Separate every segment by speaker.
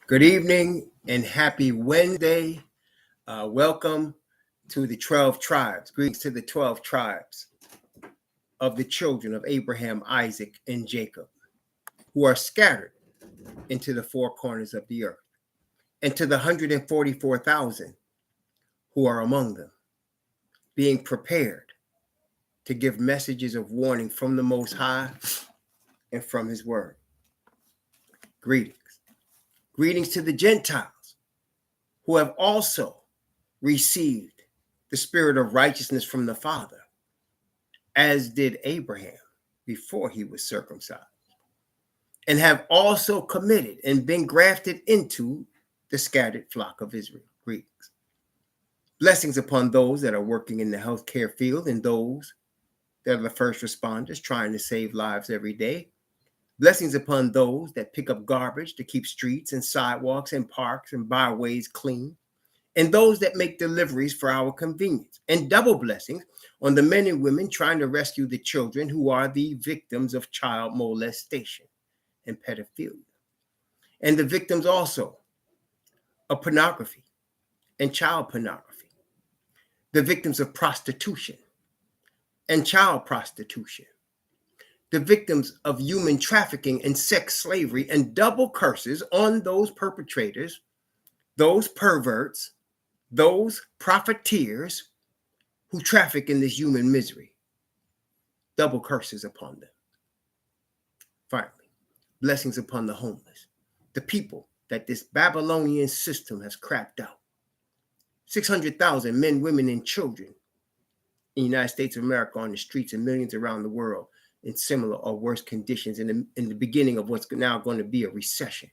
Speaker 1: Good evening and happy Wednesday. Welcome to the 12 tribes. Greetings to the 12 tribes of the children of Abraham, Isaac, and Jacob, who are scattered into the four corners of the earth, and to the 144,000 who are among them, being prepared to give messages of warning from the Most High and from His Word. Greetings. Greetings to the Gentiles who have also received the spirit of righteousness from the Father, as did Abraham before he was circumcised, and have also committed and been grafted into the scattered flock of Israel. Greetings. Blessings upon those that are working in the healthcare field and those that are the first responders trying to save lives every day. Blessings upon those that pick up garbage to keep streets and sidewalks and parks and byways clean, and those that make deliveries for our convenience. And double blessings on the men and women trying to rescue the children who are the victims of child molestation and pedophilia, and the victims also of pornography and child pornography, the victims of prostitution and child prostitution, the victims of human trafficking and sex slavery, and double curses on those perpetrators, those perverts, those profiteers who traffic in this human misery. Double curses upon them. Finally, blessings upon the homeless, the people that this Babylonian system has crapped out. 600,000 men, women, and children in the United States of America on the streets, and millions around the world in similar or worse conditions in the beginning of what's now going to be a recession.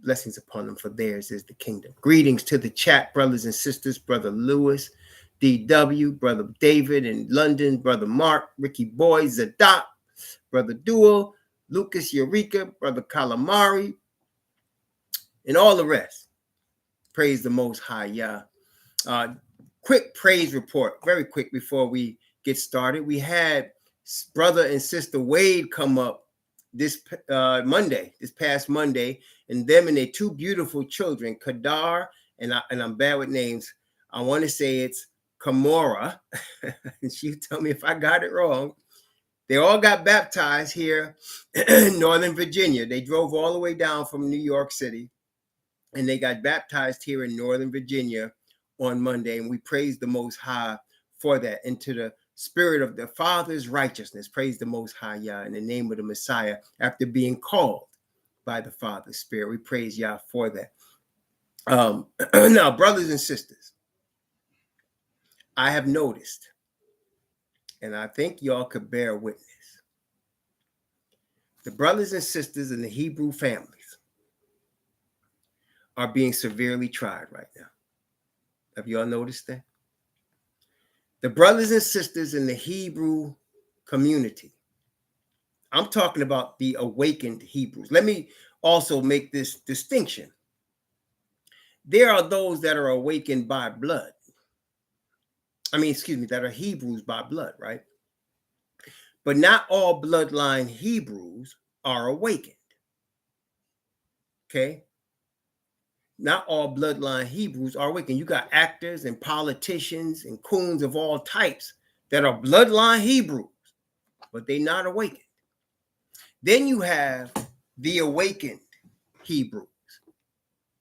Speaker 1: Blessings upon them, for theirs is the kingdom. Greetings to the chat, brothers and sisters, Brother Lewis, DW, Brother David in London, Brother Mark, Ricky Boy, Zadok, Brother Duel, Lucas Eureka, Brother Calamari, and all the rest. Praise the Most High, Yah. Quick praise report, very quick before we get started. We had Brother and Sister Wade come up this past Monday, and them and their two beautiful children, Kadar, and I'm bad with names. I want to say it's Kamora, and she tell me if I got it wrong. They all got baptized here in Northern Virginia. They drove all the way down from New York City, and they got baptized here in Northern Virginia on Monday, and we praise the Most High for that. Into the spirit of the Father's righteousness, praise the Most High, Yah, in the name of the Messiah, after being called by the Father's Spirit. We praise Yah for that. Now, brothers and sisters, I have noticed, and I think y'all could bear witness, the brothers and sisters in the Hebrew families are being severely tried right now. Have y'all noticed that? The brothers and sisters in the Hebrew community, I'm talking about the awakened Hebrews. Let me also make this distinction. There are those that are awakened by blood. That are Hebrews by blood, right? But not all bloodline Hebrews are awakened. Okay? Not all bloodline Hebrews are awakened. You got actors and politicians and coons of all types that are bloodline Hebrews, but they're not awakened. Then you have the awakened Hebrews.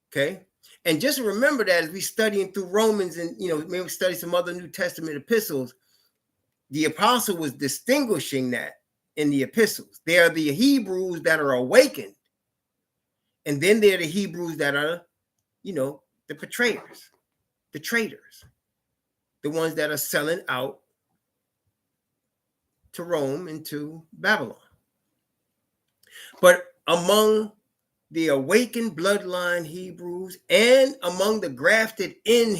Speaker 1: Okay? And just remember that as we studying through Romans and, maybe study some other New Testament epistles, the apostle was distinguishing that in the epistles. They are the Hebrews that are awakened. And then they're the Hebrews that are, the betrayers, the traitors, the ones that are selling out to Rome and to Babylon. But among the awakened bloodline Hebrews and among the grafted in,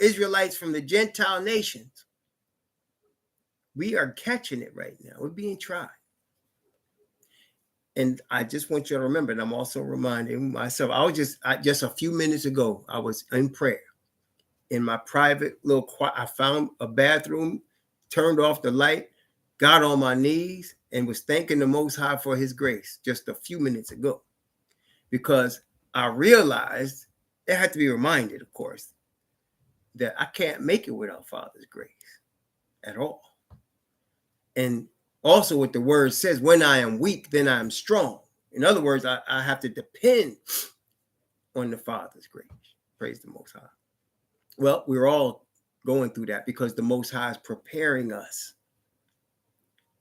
Speaker 1: Israelites from the Gentile nations, we are catching it right now. We're being tried. And I just want you to remember, and I'm also reminding myself, just a few minutes ago, I was in prayer in my private little quiet. I found a bathroom, turned off the light, got on my knees, and was thanking the Most High for His grace just a few minutes ago. because I realized, it had to be reminded, of course, that I can't make it without Father's grace at all. And also what the word says, when I am weak, then I am strong. In other words, I have to depend on the Father's grace. Praise the Most High. Well, we're all going through that because the Most High is preparing us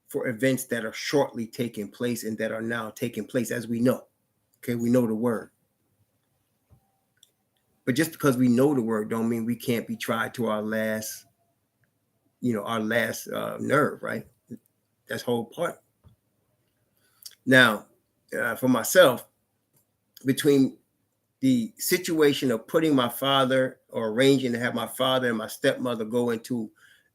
Speaker 1: for events that are shortly taking place and that are now taking place, as we know. Okay, we know the word. But just because we know the word don't mean we can't be tried to our last, nerve, right? That's whole part. Now, for myself, between the situation of putting my father, or arranging to have my father and my stepmother go into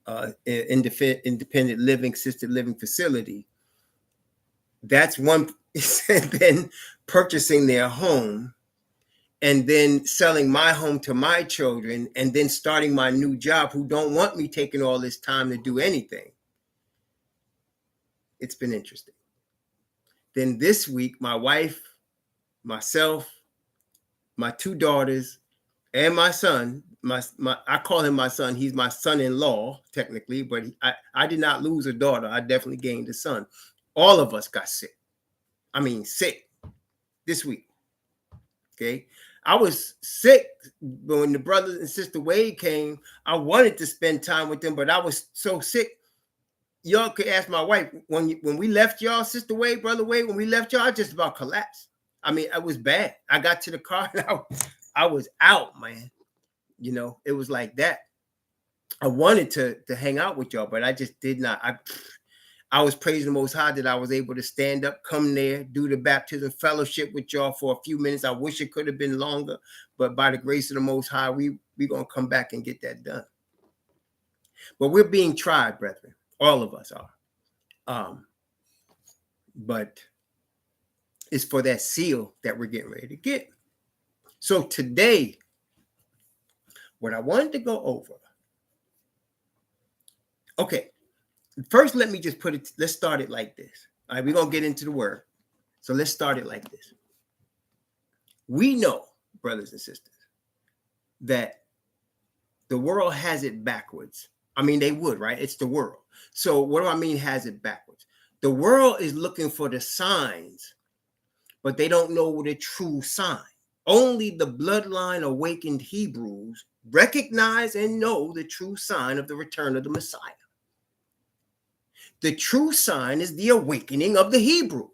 Speaker 1: an independent living, assisted living facility, that's one. And then purchasing their home, and then selling my home to my children, and then starting my new job, who don't want me taking all this time to do anything. It's been interesting. Then this week, my wife, myself, my two daughters, and my son, I call him my son. He's my son-in-law, technically, but I did not lose a daughter. I definitely gained a son. All of us got sick. I mean, sick this week. Okay. I was sick when the brother and sister Wade came. I wanted to spend time with them, but I was so sick. Y'all could ask my wife, when we left y'all, Sister Wade, Brother Wade, when we left y'all, I just about collapsed. I mean, it was bad. I got to the car and I was out, man. It was like that. I wanted to hang out with y'all, but I just did not. I was praising the Most High that I was able to stand up, come there, do the baptism fellowship with y'all for a few minutes. I wish it could have been longer, but by the grace of the Most High, we're going to come back and get that done. But we're being tried, brethren. All of us are. But it's for that seal that we're getting ready to get. So today, what I wanted to go over. Okay. First, let me just let's start it like this. All right, we're going to get into the word. So let's start it like this. We know, brothers and sisters, that the world has it backwards. I mean, they would, right? It's the world. So what do I mean has it backwards? The world is looking for the signs, but they don't know the true sign. Only the bloodline awakened Hebrews recognize and know the true sign of the return of the Messiah. The true sign is the awakening of the Hebrews.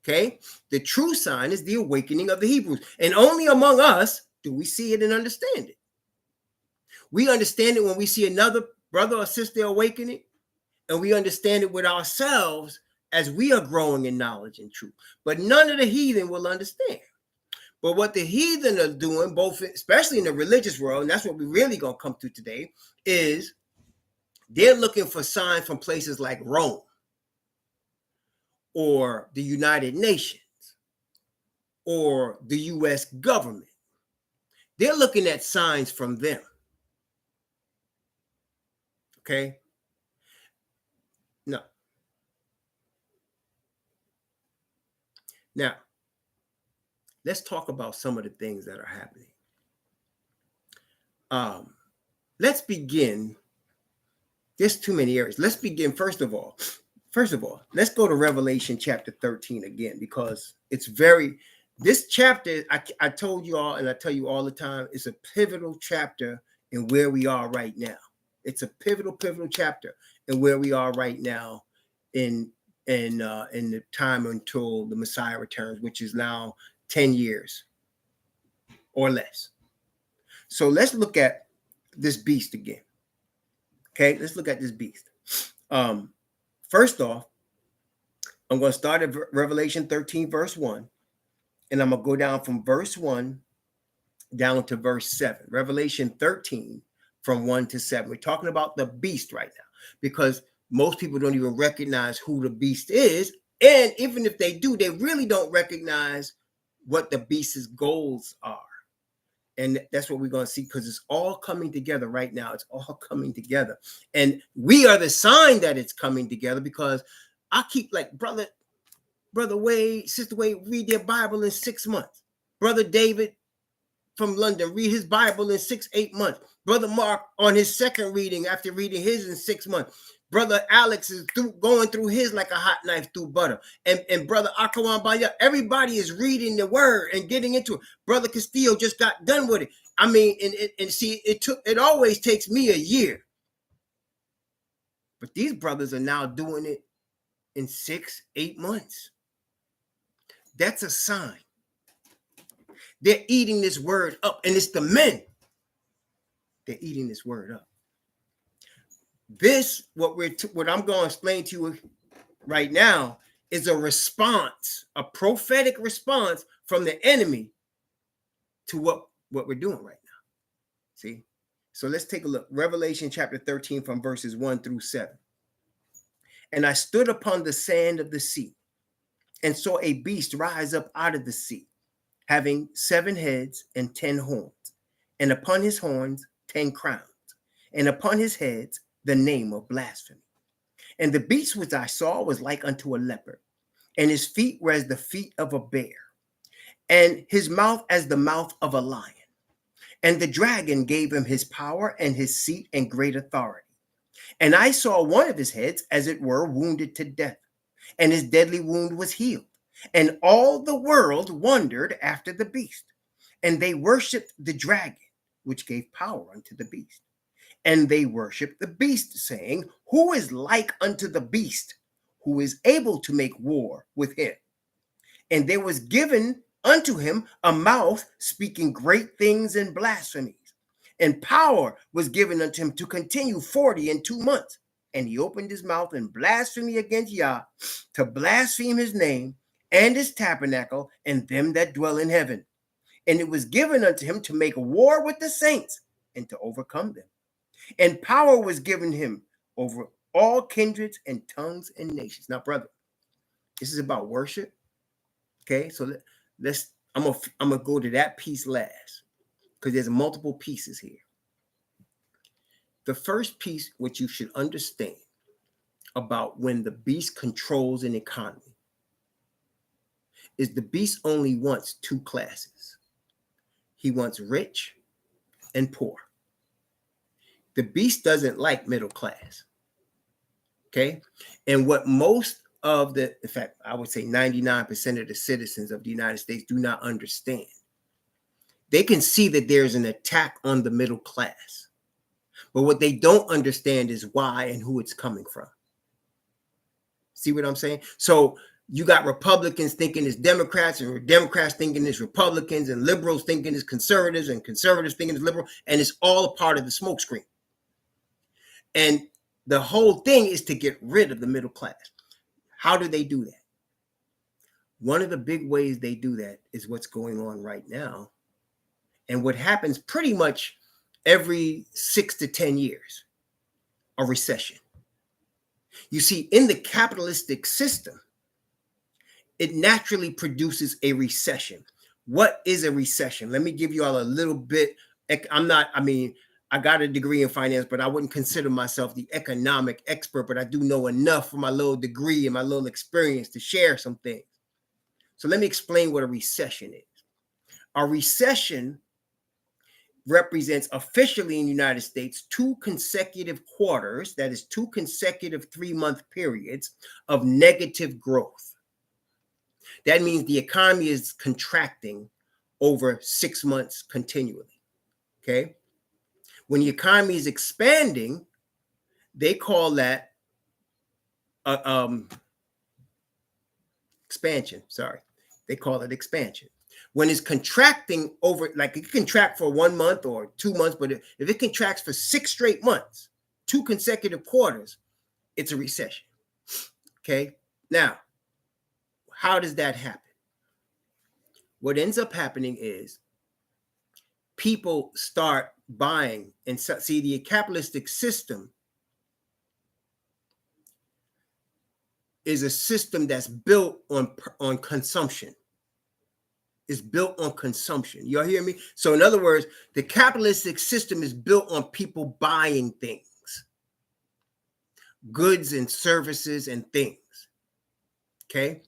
Speaker 1: Okay? The true sign is the awakening of the Hebrews. And only among us do we see it and understand it. We understand it when we see another brother or sister awakening, and we understand it with ourselves as we are growing in knowledge and truth. But none of the heathen will understand. But what the heathen are doing, both, especially in the religious world, and that's what we're really going to come to today, is they're looking for signs from places like Rome or the United Nations or the U.S. government. They're looking at signs from them. Okay? No. Now, let's talk about some of the things that are happening. Let's begin. There's too many areas. Let's begin, first of all, let's go to Revelation chapter 13 again, because it's this chapter, I told you all, and I tell you all the time, it's a pivotal chapter in where we are right now. It's a pivotal chapter in where we are right now in the time until the Messiah returns, which is now 10 years or less. So let's look at this beast again. Okay, let's look at this beast. First off, I'm going to start at Revelation 13, verse 1, and I'm going to go down from verse 1 down to verse 7. Revelation 13, from 1 to 7. We're talking about the beast right now, because most people don't even recognize who the beast is. And even if they do, they really don't recognize what the beast's goals are. And that's what we're going to see, because it's all coming together right now. It's all coming together. And we are the sign that it's coming together, because I keep, like, brother, Brother Wade, Sister Wade read their Bible in 6 months. Brother David from London read his Bible in 8 months. Brother Mark on his second reading after reading his in 6 months. Brother Alex is going through his like a hot knife through butter. And Brother Akawan Baya, everybody is reading the word and getting into it. Brother Castillo just got done with it. I mean, and see, it always takes me a year. But these brothers are now doing it in 6, 8 months. That's a sign. They're eating this word up, and it's the men. They're eating this word up. This, what I'm going to explain to you right now, is a response, a prophetic response from the enemy to what we're doing right now. See? So let's take a look. Revelation chapter 13 from verses 1 through 7. And I stood upon the sand of the sea and saw a beast rise up out of the sea, having 7 heads and 10 horns, and upon his horns 10 crowns, and upon his heads the name of blasphemy. And the beast which I saw was like unto a leopard, and his feet were as the feet of a bear, and his mouth as the mouth of a lion. And the dragon gave him his power and his seat and great authority. And I saw one of his heads, as it were, wounded to death, and his deadly wound was healed. And all the world wondered after the beast, and they worshipped the dragon, which gave power unto the beast. And they worshipped the beast, saying, Who is like unto the beast, who is able to make war with him? And there was given unto him a mouth speaking great things and blasphemies. And power was given unto him to continue 42 months. And he opened his mouth in blasphemy against Yah, to blaspheme his name and his tabernacle and them that dwell in heaven. And it was given unto him to make war with the saints and to overcome them. And power was given him over all kindreds and tongues and nations. Now, brother, this is about worship. Okay, so I'm gonna go to that piece last, because there's multiple pieces here. The first piece, which you should understand about when the beast controls an economy, is the beast only wants 2 classes. He wants rich and poor. The beast doesn't like middle class. Okay, and what most of in fact, I would say 99% of the citizens of the United States do not understand. They can see that there's an attack on the middle class, but what they don't understand is why and who it's coming from. See what I'm saying? So you got Republicans thinking it's Democrats, and Democrats thinking it's Republicans, and liberals thinking it's conservatives, and conservatives thinking it's liberal, and it's all a part of the smokescreen. And the whole thing is to get rid of the middle class. How do they do that? One of the big ways they do that is what's going on right now, and what happens pretty much every 6 to 10 years, a recession. You see, in the capitalistic system, it naturally produces a recession. What is a recession? Let me give you all a little bit. I got a degree in finance, but I wouldn't consider myself the economic expert, but I do know enough for my little degree and my little experience to share some things. So let me explain what a recession is. A recession represents officially in the United States 2 consecutive quarters, that is 2 consecutive 3-month periods of negative growth. That means the economy is contracting over 6 months continually. Okay. When the economy is expanding, they call that expansion. Sorry, they call it expansion. When it's contracting over, like it can contract for 1 month or 2 months, but if it contracts for 6 straight months, 2 consecutive quarters, it's a recession. Okay. Now, how does that happen? What ends up happening is people start buying and see the capitalistic system is a system that's built on consumption. It's built on consumption. Y'all hear me? So in other words, the capitalistic system is built on people buying things, goods and services and things. Okay.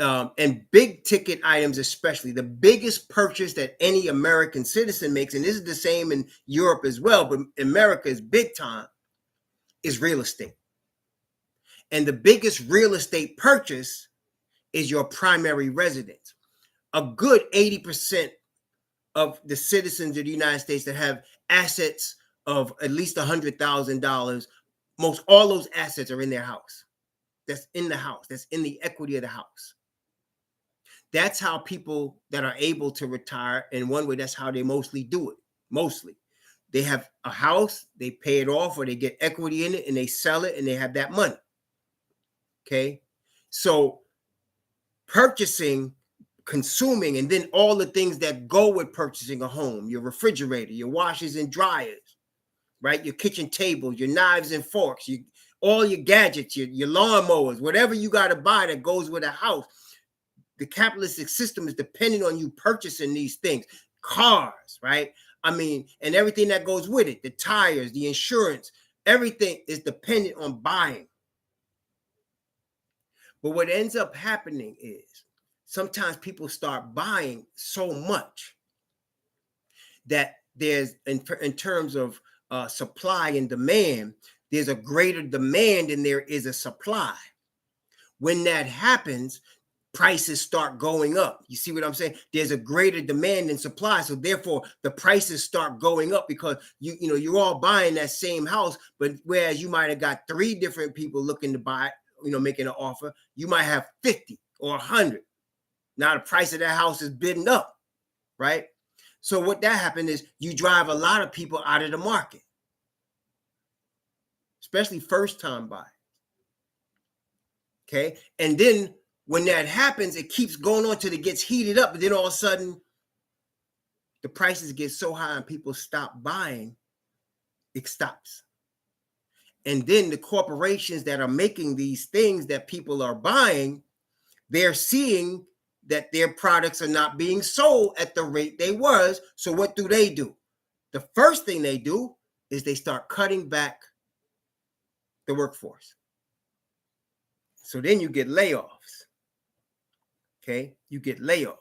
Speaker 1: and big ticket items, especially the biggest purchase that any American citizen makes, and this is the same in Europe as well, but America is big time, is real estate. And the biggest real estate purchase is your primary residence. A good 80% of the citizens of the United States that have assets of at least $100,000, most all those assets are in their house. That's in the house. That's in the equity of the house. That's how people that are able to retire, in one way, that's how they mostly do it. Mostly. They have a house, they pay it off, or they get equity in it, and they sell it, and they have that money. Okay? So purchasing, consuming, and then all the things that go with purchasing a home, your refrigerator, your washers and dryers, right? Your kitchen tables, your knives and forks, all your gadgets, your lawnmowers, whatever you got to buy that goes with a house. The capitalistic system is dependent on you purchasing these things, cars, right? I mean, and everything that goes with it, the tires, the insurance, everything is dependent on buying. But what ends up happening is sometimes people start buying so much that there's, in terms of supply and demand, there's a greater demand than there is a supply. When that happens, prices start going up. You see what I'm saying? There's a greater demand than supply, so therefore the prices start going up because you're all buying that same house, but whereas you might have got 3 different people looking to buy it, making an offer, you might have 50 or 100. Now the price of that house is bidding up, right? So what that happened is you drive a lot of people out of the market, especially first-time buyers. Okay, and then when that happens, it keeps going on till it gets heated up, and then all of a sudden, the prices get so high and people stop buying, it stops. And then the corporations that are making these things that people are buying, they're seeing that their products are not being sold at the rate they was. So what do? The first thing they do is they start cutting back the workforce. So then you get layoffs. Okay, you get layoffs.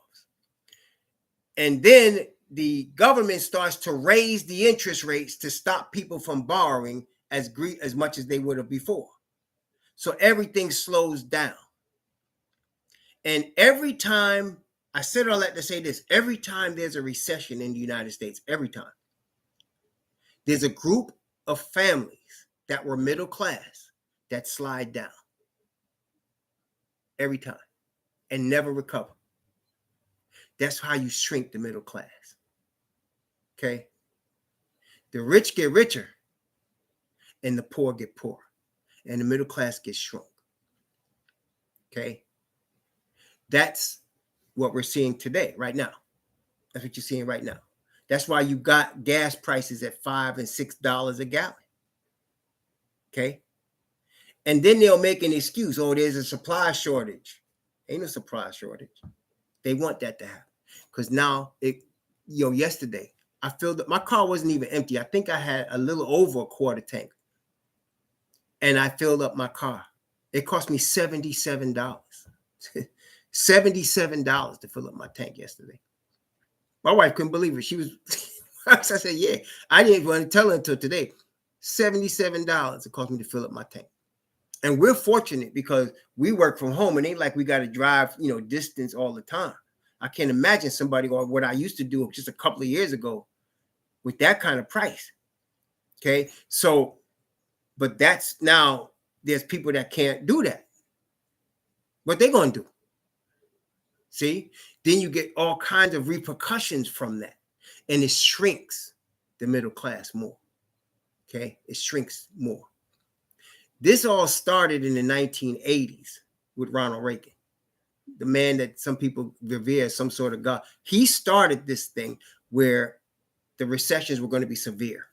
Speaker 1: And then the government starts to raise the interest rates to stop people from borrowing as much as they would have before. So everything slows down. And every time, I said all that to say this, every time there's a recession in the United States, every time, there's a group of families that were middle class that slide down. Every time. And never recover. That's how you shrink the middle class. Okay? The rich get richer and the poor get poorer. And the middle class gets shrunk. Okay? That's what we're seeing today, right now. That's what you're seeing right now. That's why you got gas prices at $5 and $6 a gallon. Okay? And then they'll make an excuse. Oh, there's a supply shortage. Ain't no supply shortage. They want that to happen. Because now, yesterday, I filled up, my car wasn't even empty. I think I had a little over a quarter tank. And I filled up my car. It cost me $77. $77 to fill up my tank yesterday. My wife couldn't believe it. She was, I said, yeah. I didn't want to tell her until today. $77 it cost me to fill up my tank. And we're fortunate because we work from home. It ain't like we got to drive, distance all the time. I can't imagine somebody, or what I used to do just a couple of years ago, with that kind of price. Okay. So, but that's now, there's people that can't do that. What they going to do? See? Then you get all kinds of repercussions from that. And it shrinks the middle class more. Okay? It shrinks more. This all started in the 1980s with Ronald Reagan, the man that some people revere as some sort of God. He started this thing where the recessions were going to be severe.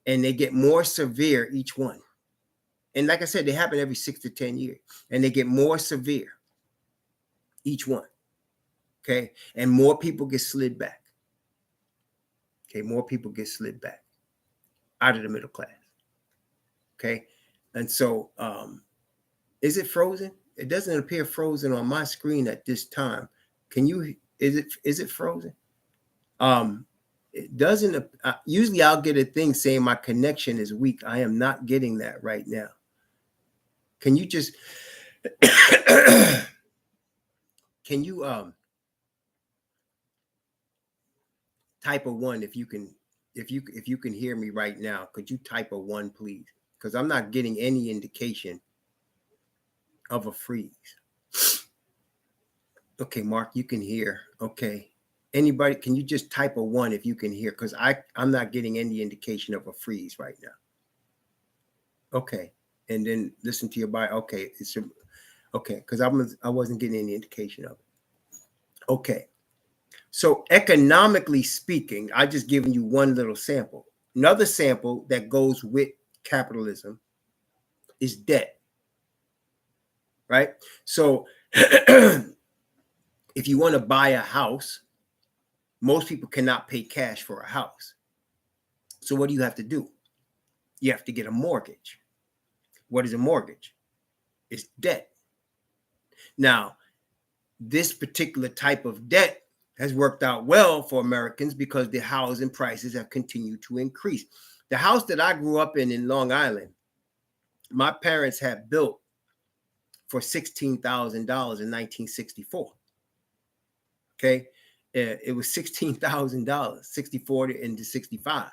Speaker 1: And they get more severe each one. And like I said, they happen every 6 to 10 years. And they get more severe each one. Okay? And more people get slid back. Okay? More people get slid back out of the middle class. Okay? And so, is it frozen? It doesn't appear frozen on my screen at this time. Can you? Is it frozen? It doesn't. Usually, I'll get a thing saying my connection is weak. I am not getting that right now. Can you just? Can you type a 1 if you can? If you can hear me right now, could you type a 1, please? Because I'm not getting any indication of a freeze. Okay, Mark, you can hear. Okay. Anybody, can you just type a 1 if you can hear? Because I'm not getting any indication of a freeze right now. Okay. And then listen to your body. Okay. Okay. Because I wasn't getting any indication of it. Okay. So economically speaking, I just given you one little sample. Another sample that goes with capitalism is debt. Right? So if you want to buy a house, most people cannot pay cash for a house. So what do you have to do? You have to get a mortgage. What is a mortgage? It's debt. Now, this particular type of debt has worked out well for Americans because the housing prices have continued to increase. The house that I grew up in Long Island, my parents had built for $16,000 in 1964. Okay. It was $16,000, 64 into 65.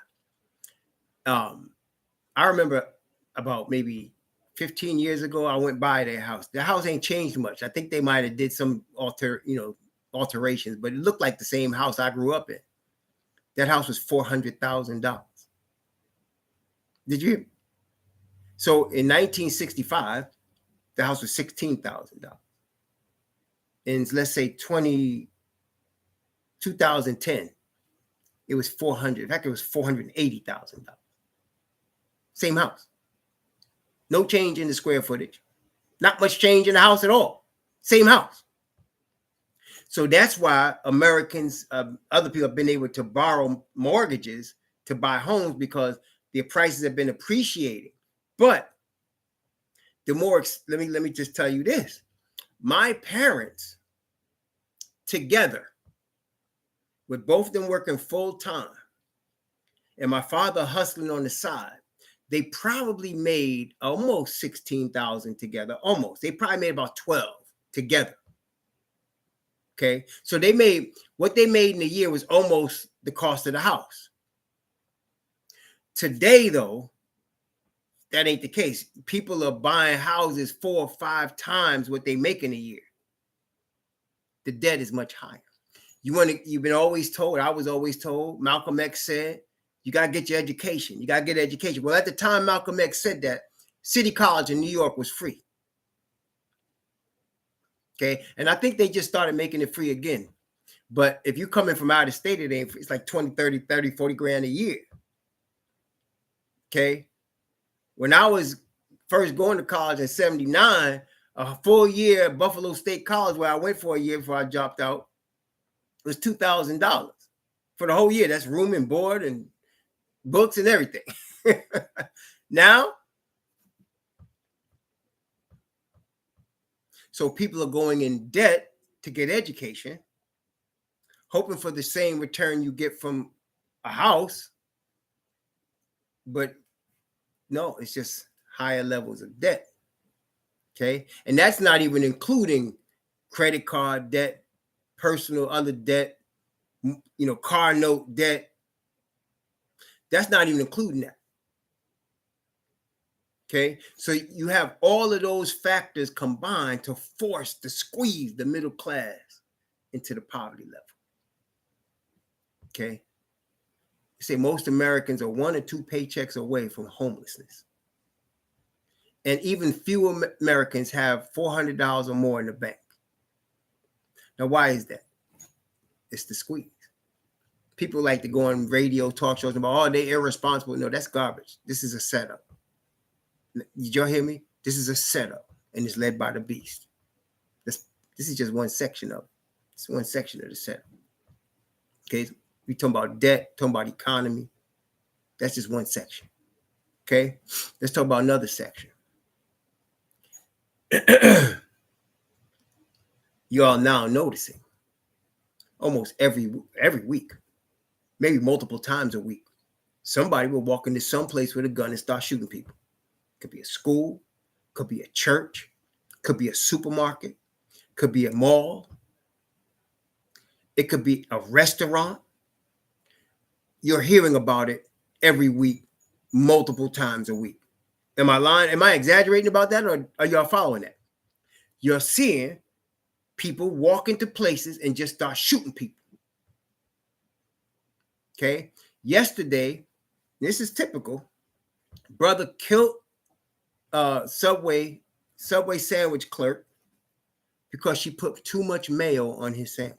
Speaker 1: I remember about maybe 15 years ago, I went by their house. The house ain't changed much. I think they might have did some alterations, but it looked like the same house I grew up in. That house was $400,000. Did you hear me? So in 1965, the house was $16,000. In let's say 2010, it was 400. In fact, it was $480,000. Same house. No change in the square footage. Not much change in the house at all. Same house. So that's why Americans, other people have been able to borrow mortgages to buy homes because their prices have been appreciating. But the more, let me just tell you this. My parents together, with both of them working full time and my father hustling on the side, they probably made almost 16,000 together. Almost. They probably made about 12 together. Okay. So they made what they made in a year was almost the cost of the house. Today, though, that ain't the case. People are buying houses 4 or 5 times what they make in a year. The debt is much higher. You've been always told, I was always told, Malcolm X said, you got to get your education. You got to get education. Well, at the time Malcolm X said that, City College in New York was free. Okay. And I think they just started making it free again. But if you're coming from out of state, it's like 20, 30, 40 grand a year. Okay. When I was first going to college in 79, a full year at Buffalo State College, where I went for a year before I dropped out, was $2,000 for the whole year. That's room and board and books and everything. Now, so people are going in debt to get education, hoping for the same return you get from a house. But no, it's just higher levels of debt. Okay. And that's not even including credit card debt, personal other debt, car note debt. That's not even including that. Okay. So you have all of those factors combined to squeeze the middle class into the poverty level. Okay. You say most Americans are 1 or 2 paychecks away from homelessness. And even fewer Americans have $400 or more in the bank. Now, why is that? It's the squeeze. People like to go on radio talk shows about, they're irresponsible. No, that's garbage. This is a setup. Did y'all hear me? This is a setup, and it's led by the beast. This is just one section of it. It's one section of the setup. Okay, we talking about debt, talking about economy. That's just one section. Okay, let's talk about another section. You are now noticing almost every week, maybe multiple times a week, somebody will walk into some place with a gun and start shooting people. Could be a school, could be a church, could be a supermarket, could be a mall, it could be a restaurant. You're hearing about it every week, multiple times a week. Am I lying? Am I exaggerating about that, or are y'all following that? You're seeing people walk into places and just start shooting people. Okay. Yesterday, this is typical. Brother killed Subway sandwich clerk because she put too much mayo on his sandwich.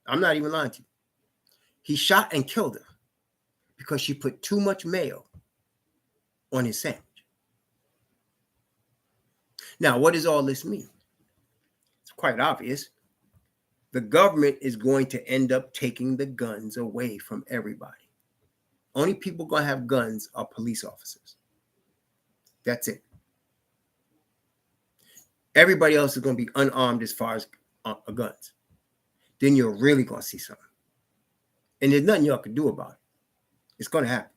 Speaker 1: I'm not even lying to you. He shot and killed her because she put too much mayo on his sandwich. Now, what does all this mean? It's quite obvious. The government is going to end up taking the guns away from everybody. Only people going to have guns are police officers. That's it. Everybody else is going to be unarmed as far as guns. Then you're really going to see something. And there's nothing y'all can do about it. It's going to happen.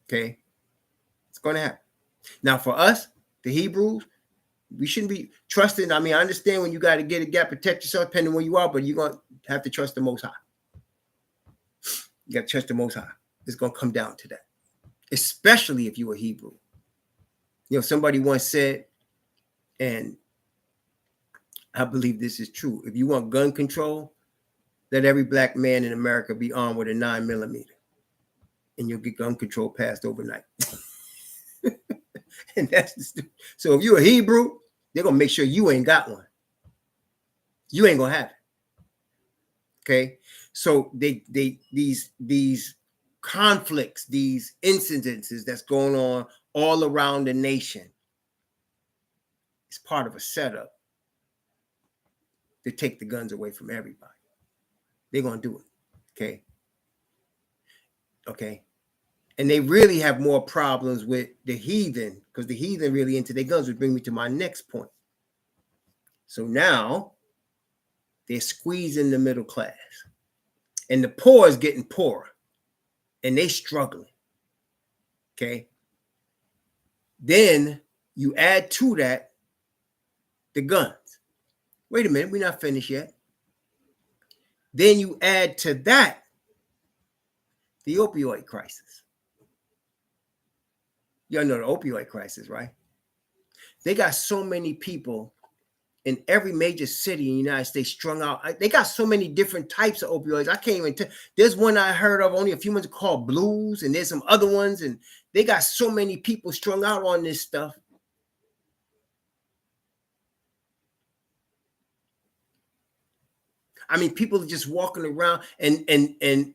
Speaker 1: Okay? It's going to happen. Now, for us, the Hebrews, we shouldn't be trusting. I mean, I understand when you got to protect yourself, depending on where you are, but you're going to have to trust the Most High. You got to trust the Most High. It's going to come down to that, especially if you're a Hebrew. You know, somebody once said, and I believe this is true, if you want gun control, let every black man in America be armed with a 9mm, and you'll get gun control passed overnight. And so if you're a Hebrew, they're gonna make sure you ain't got one. You ain't gonna have it. Okay. So these conflicts, these incidences that's going on all around the nation, it's part of a setup to take the guns away from everybody. They're gonna do it. Okay. Okay. And they really have more problems with the heathen, because the heathen really into their guns, would bring me to my next point. So now they're squeezing the middle class, and the poor is getting poorer, and they struggling. Okay. Then you add to that the guns. Wait a minute, we're not finished yet. Then you add to that the opioid crisis. Y'all know the opioid crisis, right? They got so many people in every major city in the United States strung out. They got so many different types of opioids. I can't even tell. There's one I heard of only a few months ago called Blues, and there's some other ones, and they got so many people strung out on this stuff. I mean, people are just walking around, and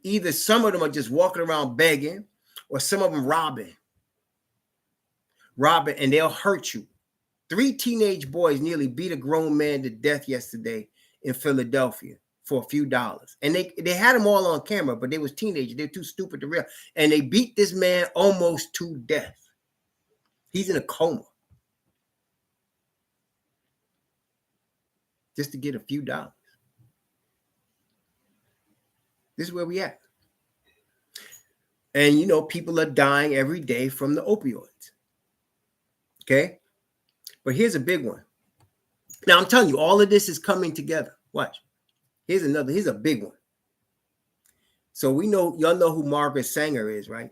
Speaker 1: either some of them are just walking around begging, or some of them robbing, and they'll hurt you. 3 teenage boys nearly beat a grown man to death yesterday in Philadelphia for a few dollars. And they had them all on camera, but they was teenagers. They're too stupid to realize. And they beat this man almost to death. He's in a coma. Just to get a few dollars. This is where we at. And, you know, people are dying every day from the opioids. Okay? But here's a big one. Now, I'm telling you, all of this is coming together. Watch. Here's a big one. So we know, y'all know who Margaret Sanger is, right?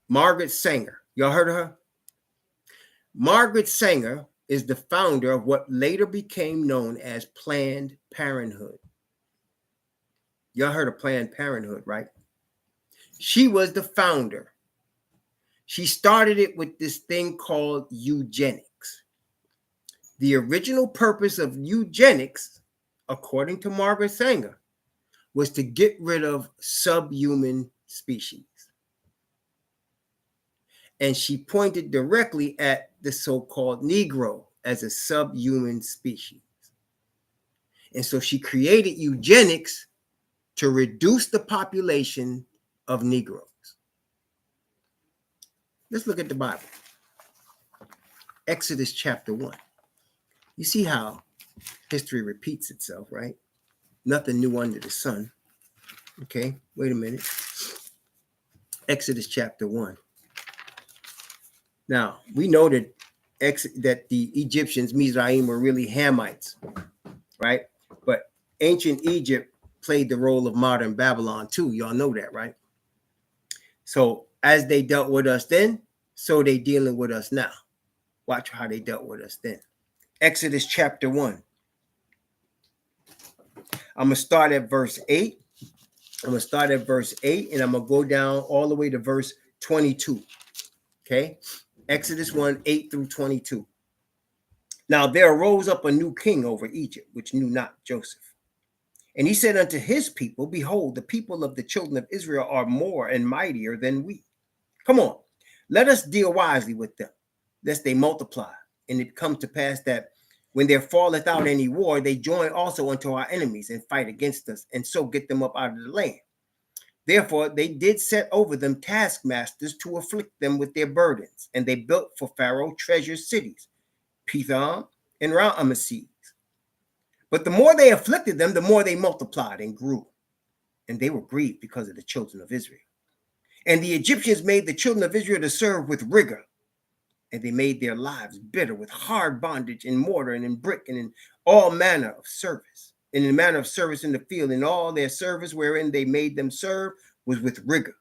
Speaker 1: Margaret Sanger. Y'all heard of her? Margaret Sanger is the founder of what later became known as Planned Parenthood. Y'all heard of Planned Parenthood, right? She was the founder. She started it with this thing called eugenics. The original purpose of eugenics, according to Margaret Sanger, was to get rid of subhuman species. And she pointed directly at the so-called Negro as a subhuman species. And so she created eugenics to reduce the population of Negroes. Let's look at the Bible. Exodus chapter 1. You see how History repeats itself, right? Nothing new under the sun. Okay, wait a minute. Exodus chapter 1. Now, we know that the Egyptians, Mizraim, were really Hamites, right? But ancient Egypt played the role of modern Babylon too. Y'all know that, right? So as they dealt with us then, so they dealing with us now. Watch how they dealt with us then. Exodus chapter 1. I'm going to start at verse 8. I'm going to start at verse 8, and I'm going to go down all the way to verse 22. Okay? Exodus 1, 8 through 22. Now there arose up a new king over Egypt, which knew not Joseph. And he said unto his people, behold, the people of the children of Israel are more and mightier than we. Come on, let us deal wisely with them, lest they multiply. And it come to pass that when there falleth out any war, they join also unto our enemies and fight against us, and so get them up out of the land. Therefore, they did set over them taskmasters to afflict them with their burdens. And they built for Pharaoh treasure cities, Pithom and Ramesses. But the more they afflicted them, the more they multiplied and grew. And they were grieved because of the children of Israel. And the Egyptians made the children of Israel to serve with rigor. And they made their lives bitter with hard bondage in mortar and in brick and in all manner of service. And in the manner of service in the field, in all their service wherein they made them serve was with rigor.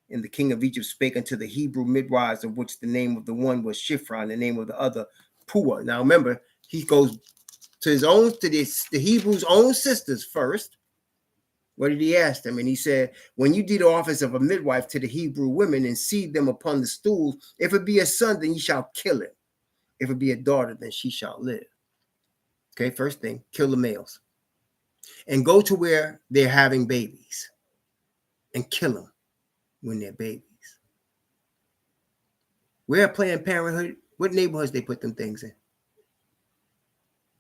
Speaker 1: And the king of Egypt spake unto the Hebrew midwives, of which the name of the one was Shiphrah, and the name of the other Puah. Now remember, he goes to the Hebrews' own sisters first. What did he ask them? And he said, when you do the office of a midwife to the Hebrew women and seed them upon the stools, if it be a son, then ye shall kill him. If it be a daughter, then she shall live. Okay, first thing, kill the males. And go to where they're having babies and kill them when they're babies. Where Planned Parenthood, what neighborhoods they put them things in?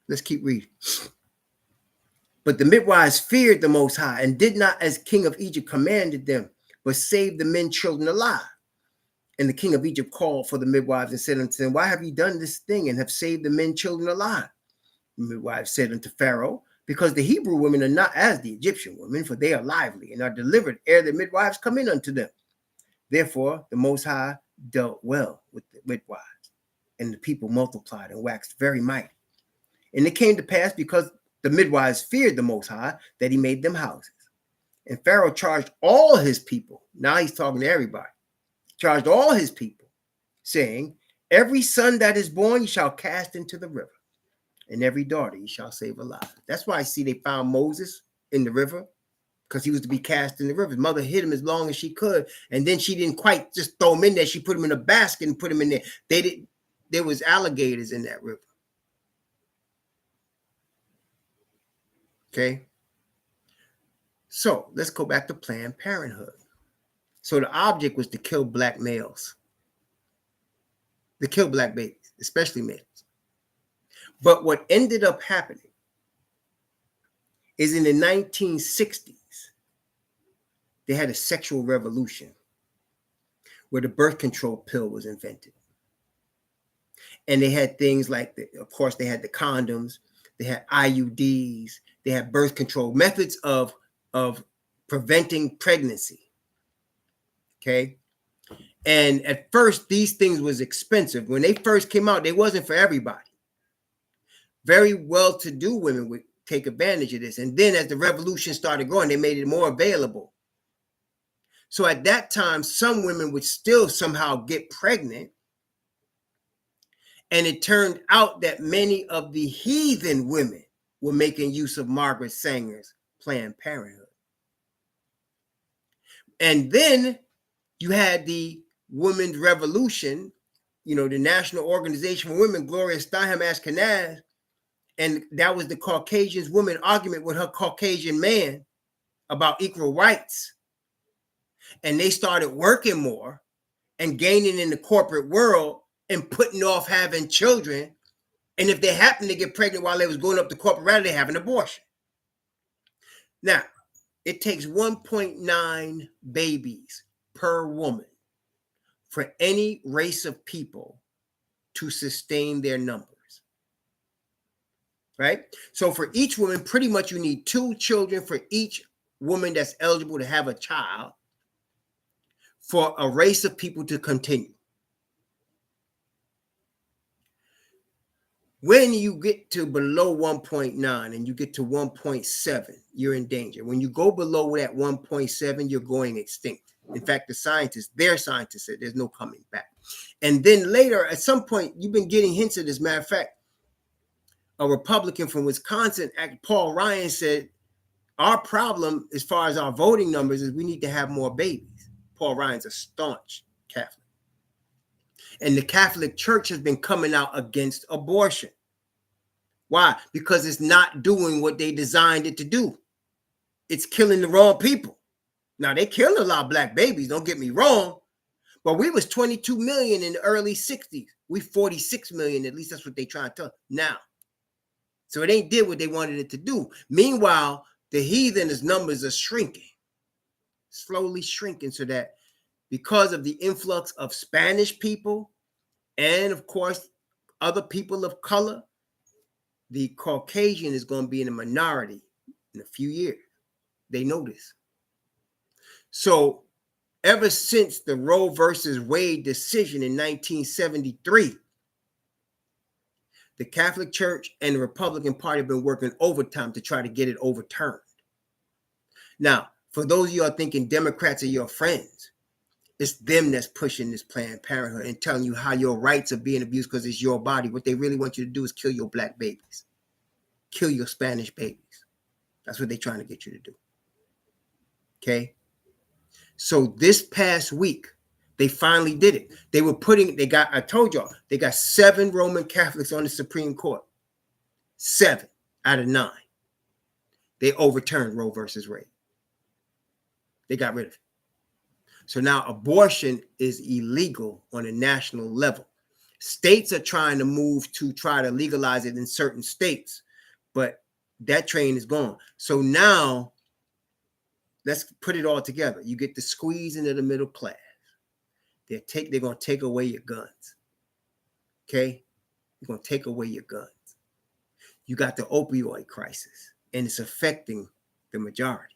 Speaker 1: Let's keep reading. But the midwives feared the Most High and did not as king of Egypt commanded them, but saved the men children alive. And the king of Egypt called for the midwives and said unto them, why have ye done this thing and have saved the men children alive? The midwives said unto Pharaoh, because the Hebrew women are not as the Egyptian women, for they are lively and are delivered ere the midwives come in unto them. Therefore the Most High dealt well with the midwives, and the people multiplied and waxed very mighty. And it came to pass, because the midwives feared the Most High, that he made them houses. And Pharaoh charged all his people. Now he's talking to everybody. Charged all his people, saying, every son that is born you shall cast into the river, and every daughter you shall save alive. That's why I see they found Moses in the river, because he was to be cast in the river. His mother hid him as long as she could, and then she didn't quite just throw him in there. She put him in a basket and put him in there. There was alligators in that river. Okay. So let's go back to Planned Parenthood. So the object was to kill black males, to kill black babies, especially males. But what ended up happening is in the 1960s, they had a sexual revolution where the birth control pill was invented. And they had things like, of course, they had the condoms, they had IUDs, they had birth control methods of preventing pregnancy. Okay. And at first, these things was expensive. When they first came out, they wasn't for everybody. Very well-to-do women would take advantage of this. And then as the revolution started growing, they made it more available. So at that time, some women would still somehow get pregnant. And it turned out that many of the heathen women were making use of Margaret Sanger's Planned Parenthood. And then you had the Women's Revolution, the National Organization for Women, Gloria Steinem Ashkenaz, and that was the Caucasian woman argument with her Caucasian man about equal rights. And they started working more and gaining in the corporate world and putting off having children. And if they happened to get pregnant while they was going up the corporate ladder, they have an abortion. Now, it takes 1.9 babies per woman for any race of people to sustain their numbers. right? So for each woman, pretty much you need 2 children for each woman that's eligible to have a child for a race of people to continue. When you get to below 1.9 and you get to 1.7, you're in danger. When you go below that 1.7, you're going extinct. In fact, their scientists said there's no coming back. And then later, at some point, you've been getting hints of this. Matter of fact, a Republican from Wisconsin, Paul Ryan, said, our problem as far as our voting numbers is we need to have more babies. Paul Ryan's a staunch Catholic. And the Catholic Church has been coming out against abortion. Why? Because it's not doing what they designed it to do. It's killing the wrong people. Now, they kill a lot of black babies, don't get me wrong, but we was 22 million in the early 60s. We 46 million, at least that's what they trying to tell now. So it ain't did what they wanted it to do. Meanwhile, the heathen's numbers are shrinking, slowly shrinking, so that because of the influx of Spanish people and, of course, other people of color, the Caucasian is going to be in a minority in a few years. They know this. So ever since the Roe versus Wade decision in 1973, the Catholic Church and the Republican Party have been working overtime to try to get it overturned. Now, for those of you who are thinking Democrats are your friends, it's them that's pushing this Planned Parenthood and telling you how your rights are being abused because it's your body. What they really want you to do is kill your black babies, kill your Spanish babies. That's what they're trying to get you to do. Okay? So this past week, they finally did it. I told y'all, they got 7 Roman Catholics on the Supreme Court. 7 out of 9. They overturned Roe versus Wade. They got rid of it. So now abortion is illegal on a national level. States are trying to move to try to legalize it in certain states, but that train is gone. So now let's put it all together. You get the squeeze into the middle class. They're going to take away your guns. Okay? They're going to take away your guns. You got the opioid crisis, and it's affecting the majority.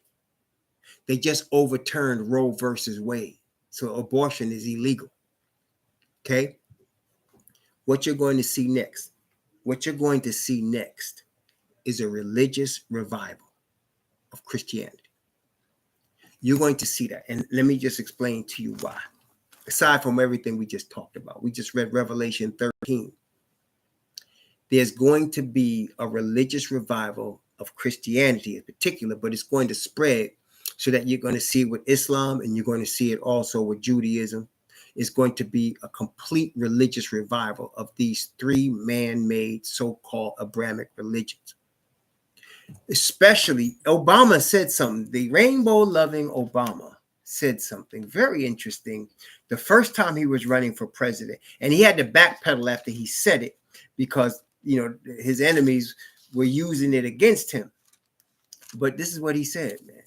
Speaker 1: They just overturned Roe versus Wade. So abortion is illegal. Okay? What you're going to see next is a religious revival of Christianity. You're going to see that. And let me just explain to you why. Aside from everything we just talked about, we just read Revelation 13. There's going to be a religious revival of Christianity in particular, but it's going to spread so that you're going to see it with Islam and you're going to see it also with Judaism. It's going to be a complete religious revival of these 3 man-made so-called Abrahamic religions. Especially, Obama said something. The rainbow-loving Obama said something very interesting the first time he was running for president. And he had to backpedal after he said it because, his enemies were using it against him. But this is what he said, man.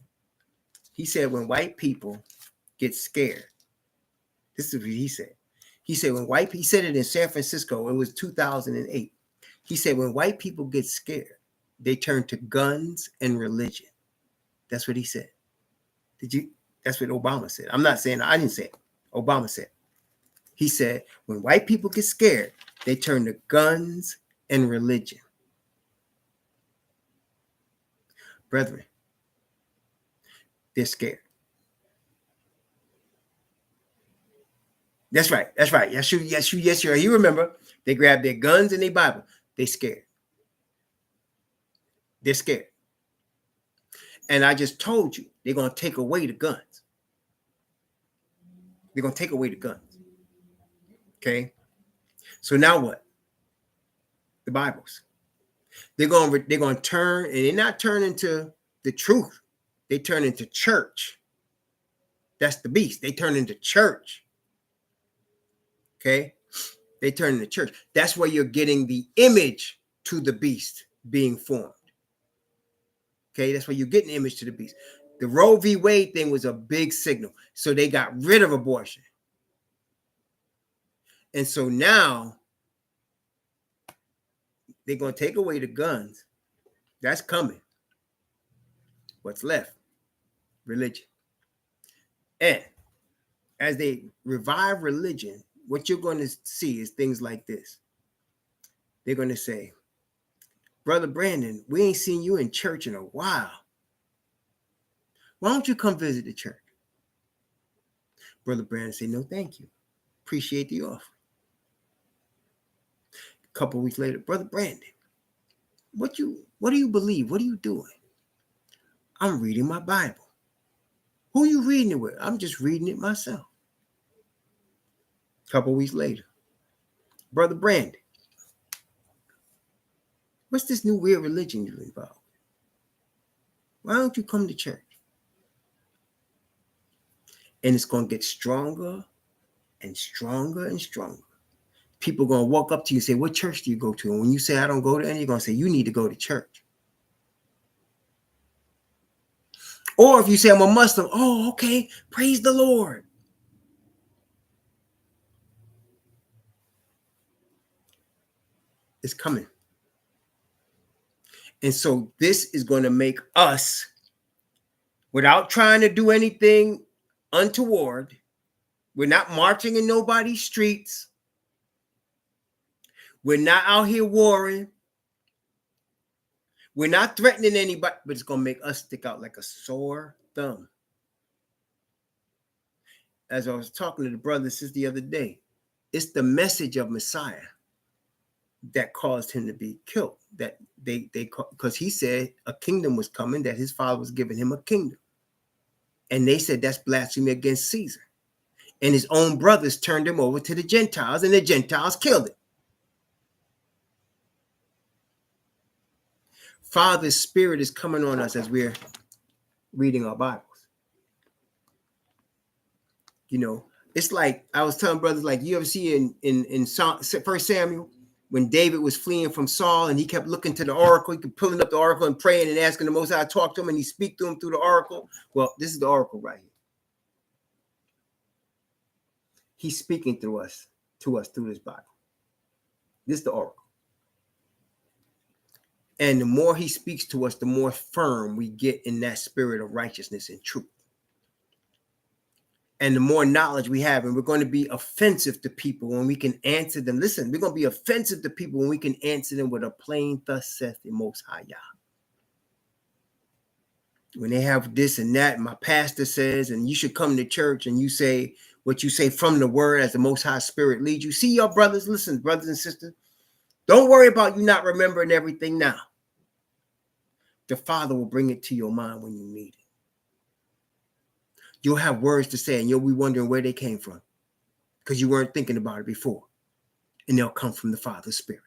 Speaker 1: He said, when white people get scared, this is what he said. He said, he said it in San Francisco, it was 2008. He said, when white people get scared, they turn to guns and religion. That's what he said. That's what Obama said. I'm not saying, I didn't say it. Obama said. He said, when white people get scared, they turn to guns and religion. Brethren, they're scared. That's right. Yes, you remember. They grabbed their guns and their Bible. They're scared. They're scared. And I just told you, they're going to take away the guns. They're going to take away the guns. Okay? So now what? The Bibles. They're going to turn, and they're not turning to the truth. They turn into church. That's the beast. They turn into church. Okay? They turn into church. That's where you're getting the image to the beast being formed. Okay? That's where you're getting the image to the beast. The Roe v. Wade thing was a big signal. So they got rid of abortion. And so now They're going to take away the guns. That's coming. What's left? Religion. And as they revive religion, what you're going to see is things like this. They're going to say, Brother Brandon, we ain't seen you in church in a while. Why don't you come visit the church? Brother Brandon say, no, thank you. Appreciate the offer. A couple of weeks later, Brother Brandon, what do you believe? What are you doing? I'm reading my Bible. Who are you reading it with? I'm just reading it myself. A couple of weeks later, Brother Brandon, what's this new weird religion you're involved? Why don't you come to church? And it's going to get stronger and stronger and stronger. People are going to walk up to you and say, what church do you go to? And when you say, I don't go to any, you're going to say, you need to go to church. Or if you say, I'm a Muslim, oh, okay, praise the Lord. It's coming. And so this is going to make us, without trying to do anything untoward, we're not marching in nobody's streets. We're not out here warring. We're not threatening anybody, but it's going to make us stick out like a sore thumb. As I was talking to the brothers the other day, it's the message of Messiah that caused him to be killed. That they because he said a kingdom was coming, that his father was giving him a kingdom. And they said that's blasphemy against Caesar. And his own brothers turned him over to the Gentiles, and the Gentiles killed him. Father's spirit is coming on us as we're reading our Bibles. You know, it's like I was telling brothers, like you ever see in 1 Samuel, when David was fleeing from Saul and he kept looking to the oracle, he kept pulling up the oracle and praying and asking the Most High to talk to him, and he speak to him through the oracle. Well, this is the oracle right here. He's speaking to us through this Bible. This is the oracle. And the more he speaks to us, the more firm we get in that spirit of righteousness and truth. And the more knowledge we have, and we're going to be offensive to people when we can answer them. Listen, we're going to be offensive to people when we can answer them with a plain, thus saith the Most High Yah. When they have this and that, my pastor says, and you should come to church, and you say what you say from the word as the Most High Spirit leads you. See, your brothers, listen, brothers and sisters, don't worry about you not remembering everything now. The Father will bring it to your mind when you need it. You'll have words to say, and you'll be wondering where they came from because you weren't thinking about it before. And they'll come from the Father's Spirit.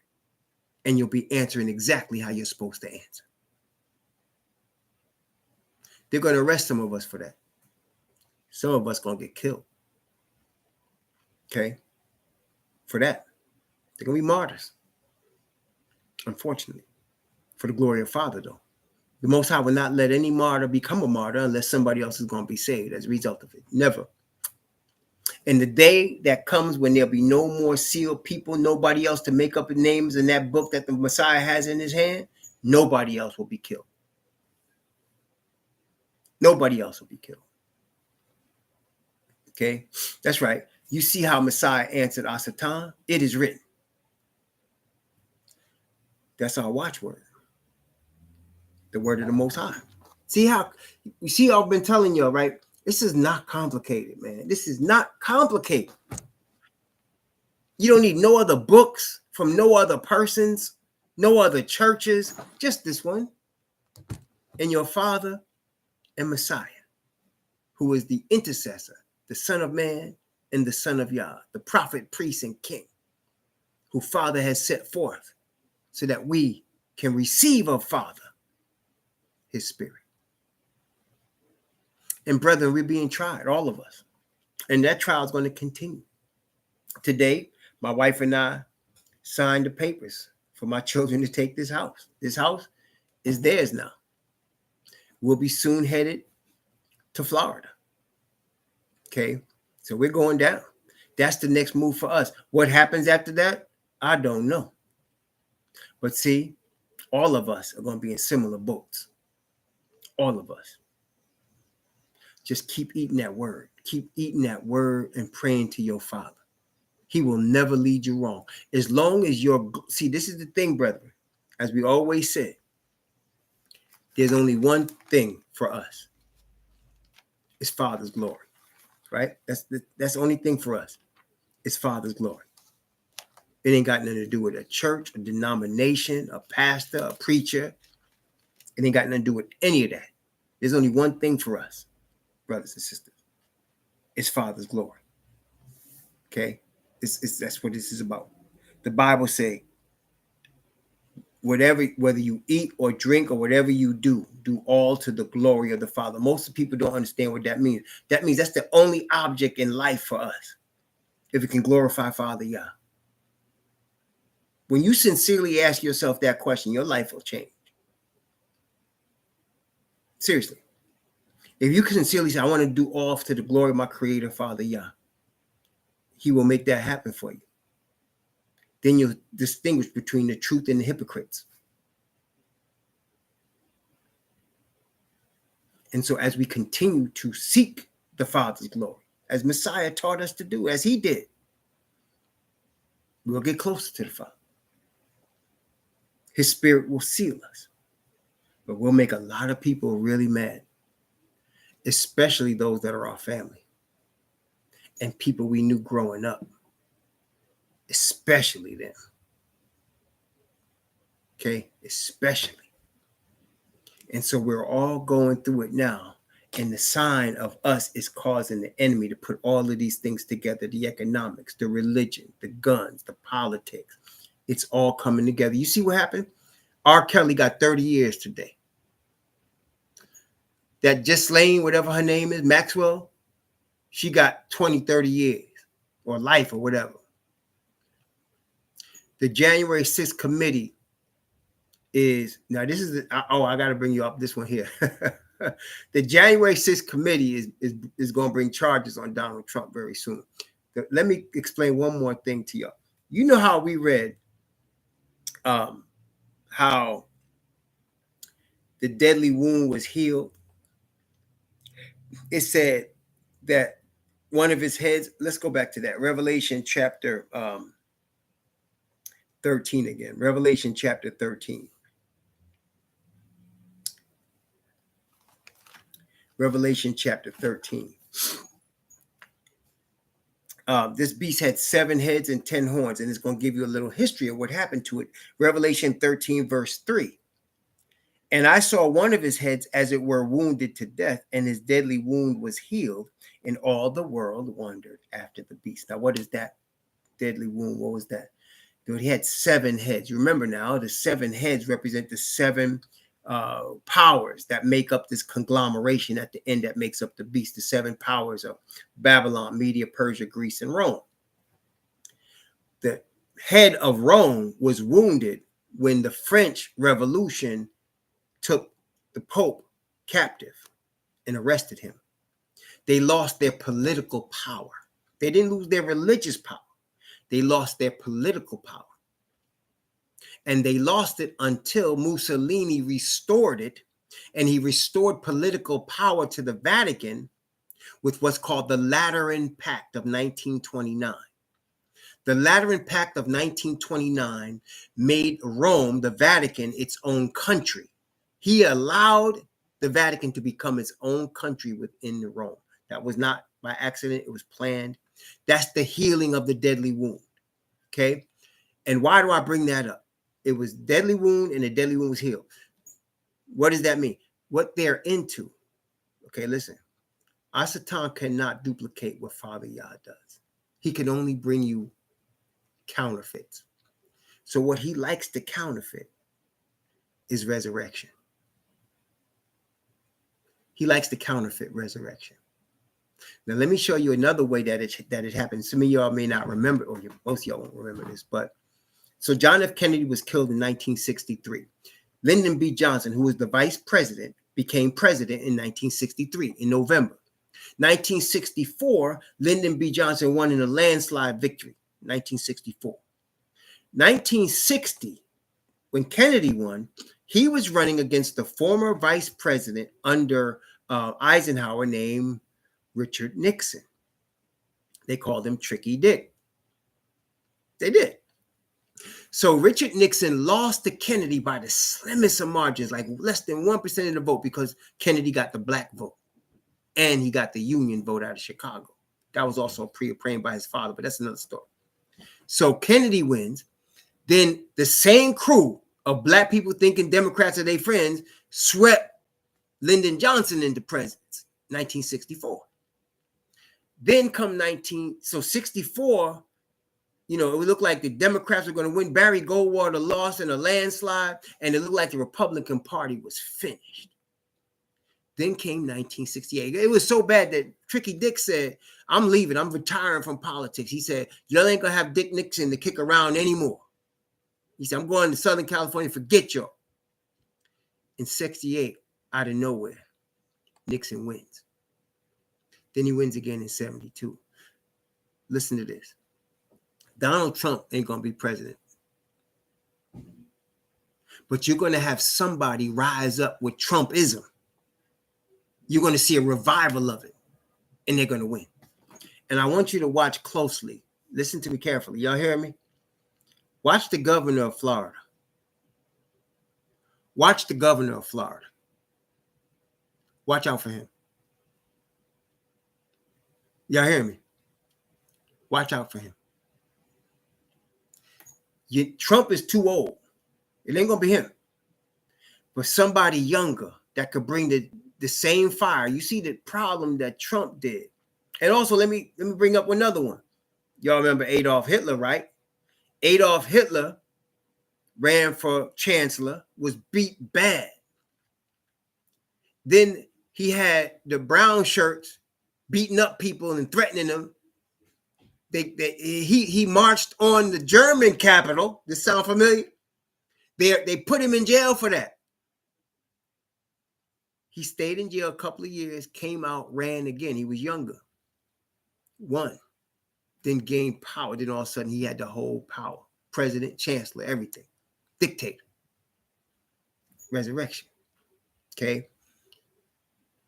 Speaker 1: And you'll be answering exactly how you're supposed to answer. They're going to arrest some of us for that. Some of us going to get killed. Okay? For that. They're going to be martyrs. Unfortunately. For the glory of Father, though. The Most High will not let any martyr become a martyr unless somebody else is going to be saved as a result of it. Never. And the day that comes when there'll be no more sealed people, nobody else to make up the names in that book that the Messiah has in his hand, nobody else will be killed. Nobody else will be killed. Okay? That's right. You see how Messiah answered Asatan? It is written. That's our watchword. The word of the Most High. See how I've been telling you, right? This is not complicated, man. This is not complicated. You don't need no other books from no other persons, no other churches, just this one. And your Father and Messiah, who is the intercessor, the Son of Man and the Son of Yah, the prophet, priest, and king, who Father has set forth so that we can receive of Father his Spirit. And brethren, we're being tried, all of us. And that trial is going to continue. Today, my wife and I signed the papers for my children to take this house. This house is theirs now. We'll be soon headed to Florida. Okay, so we're going down. That's the next move for us. What happens after that? I don't know. But see, all of us are going to be in similar boats. All of us. Just keep eating that word. Keep eating that word and praying to your Father. He will never lead you wrong. As long as you're, see, this is the thing, brethren. As we always say, there's only one thing for us. It's Father's glory, right? That's the only thing for us. It's Father's glory. It ain't got nothing to do with a church, a denomination, a pastor, a preacher. It ain't got nothing to do with any of that. There's only one thing for us, brothers and sisters. It's Father's glory. Okay? That's what this is about. The Bible say, whether you eat or drink or whatever you do all to the glory of the Father. Most people don't understand what that means. That means that's the only object in life for us. If it can glorify Father Yah. When you sincerely ask yourself that question, your life will change. Seriously. If you can sincerely say, I want to do all to the glory of my Creator, Father Yah, He will make that happen for you. Then you'll distinguish between the truth and the hypocrites. And so as we continue to seek the Father's glory, as Messiah taught us to do, as He did, we'll get closer to the Father. His Spirit will seal us. But we'll make a lot of people really mad, especially those that are our family and people we knew growing up, especially them. Okay, especially. And so we're all going through it now. And the sign of us is causing the enemy to put all of these things together, the economics, the religion, the guns, the politics. It's all coming together. You see what happened? R. Kelly got 30 years today. That Ghislaine, whatever her name is, Maxwell, she got 20, 30 years or life or whatever. The January 6th committee is, now this is, I got to bring you up this one here. The January 6th committee is going to bring charges on Donald Trump very soon. Let me explain one more thing to you. You know how we read how the deadly wound was healed? It said that one of his heads, let's go back to that. Revelation chapter 13 again. Revelation chapter 13. Revelation chapter 13. This beast had 7 heads and 10 horns, and it's going to give you a little history of what happened to it. Revelation 13, verse 3. And I saw one of his heads as it were wounded to death, and his deadly wound was healed, and all the world wondered after the beast. Now, what is that deadly wound? What was that? He had 7 heads. You remember now, the 7 heads represent the 7 powers that make up this conglomeration at the end that makes up the beast, the 7 powers of Babylon, Media, Persia, Greece, and Rome. The head of Rome was wounded when the French Revolution took the Pope captive and arrested him. They lost their political power. They didn't lose their religious power. They lost their political power. And they lost it until Mussolini restored it, and he restored political power to the Vatican with what's called the Lateran Pact of 1929. The Lateran Pact of 1929 made Rome, the Vatican, its own country. He allowed the Vatican to become its own country within Rome. That was not by accident. It was planned. That's the healing of the deadly wound. Okay? And why do I bring that up? It was deadly wound, and the deadly wound was healed. What does that mean? What they're into. Okay, listen. Satan cannot duplicate what Father Yah does. He can only bring you counterfeits. So what he likes to counterfeit is resurrection. He likes to counterfeit resurrection. Now, let me show you another way that it happened. Some of y'all may not remember, or most of y'all won't remember this, but so John F. Kennedy was killed in 1963. Lyndon B. Johnson, who was the vice president, became president in 1963 in November. 1964, Lyndon B. Johnson won in a landslide victory. 1964. 1960, when Kennedy won, he was running against the former vice president under Eisenhower named Richard Nixon. They called him Tricky Dick. They did. So Richard Nixon lost to Kennedy by the slimmest of margins, like less than 1% of the vote, because Kennedy got the black vote and he got the Union vote out of Chicago. That was also pre-appraised by his father, but that's another story. So Kennedy wins. Then the same crew of black people thinking Democrats are their friends swept Lyndon Johnson into presidency, 1964. Then come 64, it would look like the Democrats were going to win. Barry Goldwater lost in a landslide, and it looked like the Republican Party was finished. Then came 1968. It was so bad that Tricky Dick said, I'm leaving. I'm retiring from politics. He said, y'all ain't going to have Dick Nixon to kick around anymore. He said, I'm going to Southern California. Forget y'all. In 68, out of nowhere, Nixon wins. Then he wins again in 72. Listen to this. Donald Trump ain't going to be president. But you're going to have somebody rise up with Trumpism. You're going to see a revival of it. And they're going to win. And I want you to watch closely. Listen to me carefully. Y'all hear me? Watch the governor of Florida. Watch the governor of Florida. Watch out for him. Y'all hear me? Watch out for him. Trump is too old. It ain't going to be him. But somebody younger that could bring the same fire. You see the problem that Trump did. And also, let me bring up another one. Y'all remember Adolf Hitler, right? Adolf Hitler ran for chancellor, was beat bad. Then he had the brown shirts beating up people and threatening them. He marched on the German capital. This sound familiar? They put him in jail for that. He stayed in jail a couple of years, came out, ran again. He was younger. Won. Then gained power. Then all of a sudden he had the whole power. President, chancellor, everything. Dictator. Resurrection. Okay?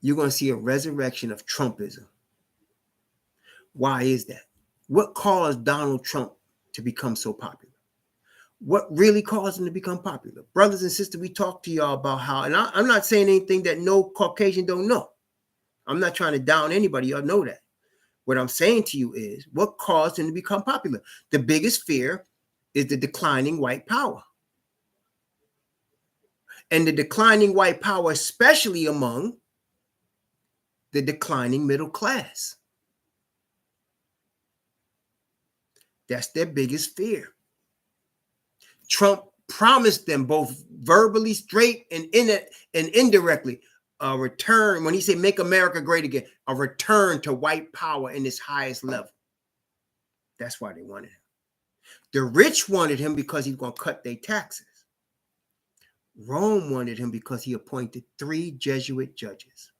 Speaker 1: You're going to see a resurrection of Trumpism. Why is that? What caused Donald Trump to become so popular? What really caused him to become popular? Brothers and sisters, we talked to y'all about how, and I'm not saying anything that no Caucasian don't know. I'm not trying to down anybody. Y'all know that. What I'm saying to you is what caused him to become popular. The biggest fear is the declining white power. And the declining white power, especially among the declining middle class. That's their biggest fear. Trump promised them both verbally, straight, and indirectly a return. When he said make America great again, a return to white power in its highest level. That's why they wanted him. The rich wanted him because he's going to cut their taxes. Rome wanted him because he appointed 3 Jesuit judges.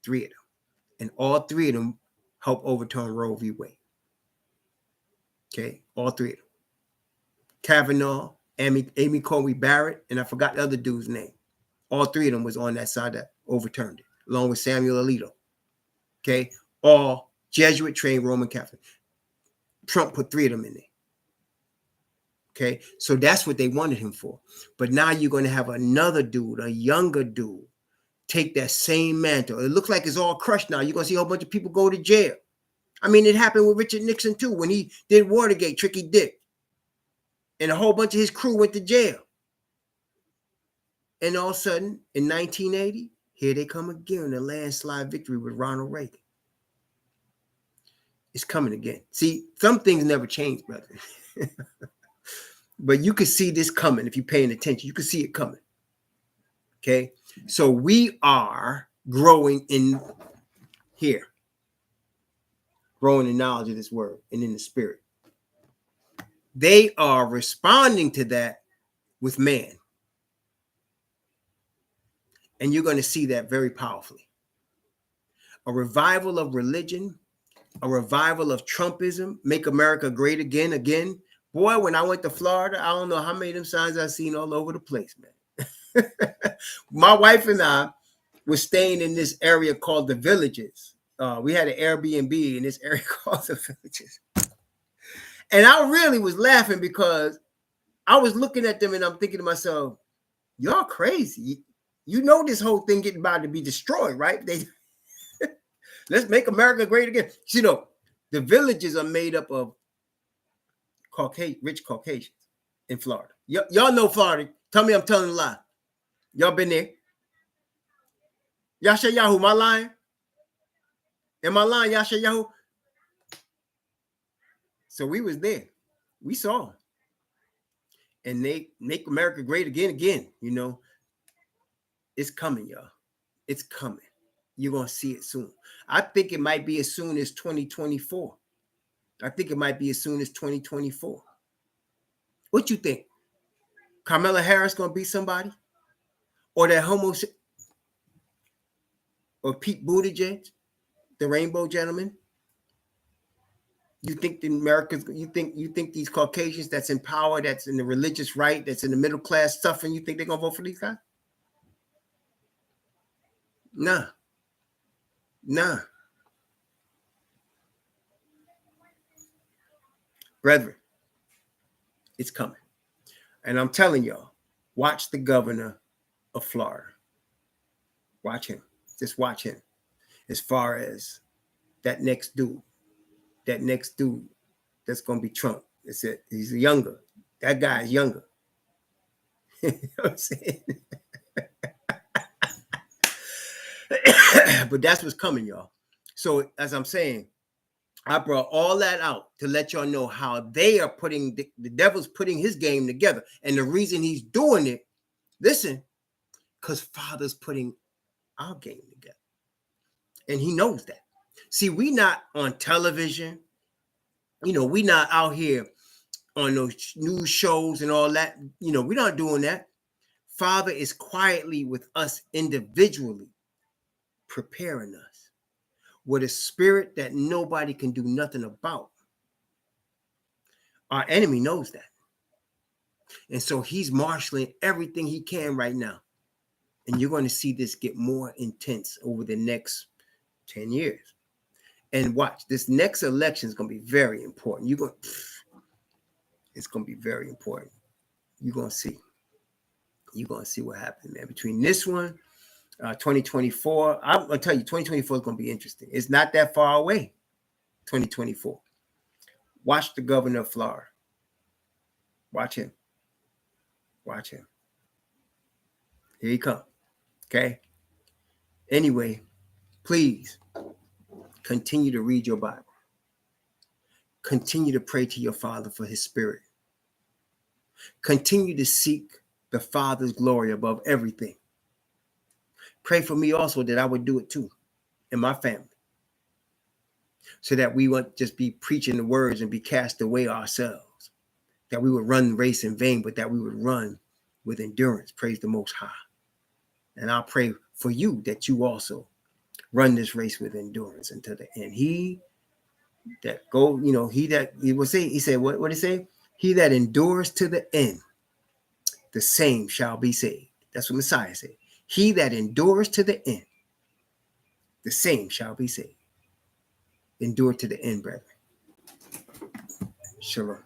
Speaker 1: 3 of them. And all 3 of them helped overturn Roe v. Wade. Okay, all 3 of them. Kavanaugh, Amy Coney Barrett, and I forgot the other dude's name. All 3 of them was on that side that overturned it, along with Samuel Alito. Okay, all Jesuit-trained Roman Catholic. Trump put 3 of them in there. Okay, so that's what they wanted him for. But now you're going to have another dude, a younger dude, take that same mantle. It looks like it's all crushed now. You're going to see a whole bunch of people go to jail. I mean, it happened with Richard Nixon, too, when he did Watergate, Tricky Dick. And a whole bunch of his crew went to jail. And all of a sudden, in 1980, here they come again, a landslide victory with Ronald Reagan. It's coming again. See, some things never change, brother. But you can see this coming if you're paying attention. You can see it coming. Okay? So we are growing in here. Growing in knowledge of this word and in the spirit. They are responding to that with man. And you're going to see that very powerfully. A revival of religion, a revival of Trumpism, make America great again, Boy, when I went to Florida, I don't know how many of them signs I seen all over the place, man. My wife and I were staying in this area called the Villages. We had an Airbnb in this area called the Villages. And I really was laughing because I was looking at them and I'm thinking to myself, y'all crazy. You know this whole thing getting about to be destroyed, right? Let's make America great again. You know, the Villages are made up of rich Caucasians in Florida. Y'all know Florida. Tell me I'm telling a lie. Y'all been there? Yasha Yahoo, am I lying? Am I lying, Yasha Yahoo? So we was there. We saw. And they make America great again. You know, it's coming, y'all. It's coming. You're going to see it soon. I think it might be as soon as 2024. I think it might be as soon as 2024. What you think? Kamala Harris going to be somebody? Or that or Pete Buttigieg, the rainbow gentleman? You think you think these Caucasians that's in power, that's in the religious right, that's in the middle class stuff, and you think they're going to vote for these guys? Nah. Brethren, it's coming. And I'm telling y'all, watch the governor of Florida. Watch him. Just watch him. As far as that next dude that's going to be Trump. It's it. He's younger. That guy is younger. You know what I'm saying? But that's what's coming, y'all. So as I'm saying, I brought all that out to let y'all know how they are putting the devil's putting his game together. And the reason he's doing it, listen, because Father's putting our game together. And he knows that. See, we not on television. You know, we not out here on those news shows and all that. You know, we're not doing that. Father is quietly with us individually, preparing us with a spirit that nobody can do nothing about. Our enemy knows that. And so he's marshaling everything he can right now. And you're going to see this get more intense over the next 10 years. And watch, this next election is going to be very important. It's going to be very important. You're going to see. You're going to see what happens, man. Between this one, 2024, I'm going to tell you, 2024 is going to be interesting. It's not that far away, 2024. Watch the governor of Florida. Watch him. Watch him. Here he comes. Okay? Anyway, please continue to read your Bible. Continue to pray to your Father for his spirit. Continue to seek the Father's glory above everything. Pray for me also that I would do it too in my family, so that we won't just be preaching the words and be cast away ourselves, that we would run the race in vain, but that we would run with endurance. Praise the Most High. And I'll pray for you that you also run this race with endurance until the end. He that he said, what did he say? He that endures to the end, the same shall be saved. That's what Messiah said. He that endures to the end, the same shall be saved. Endure to the end, brethren. Shalom.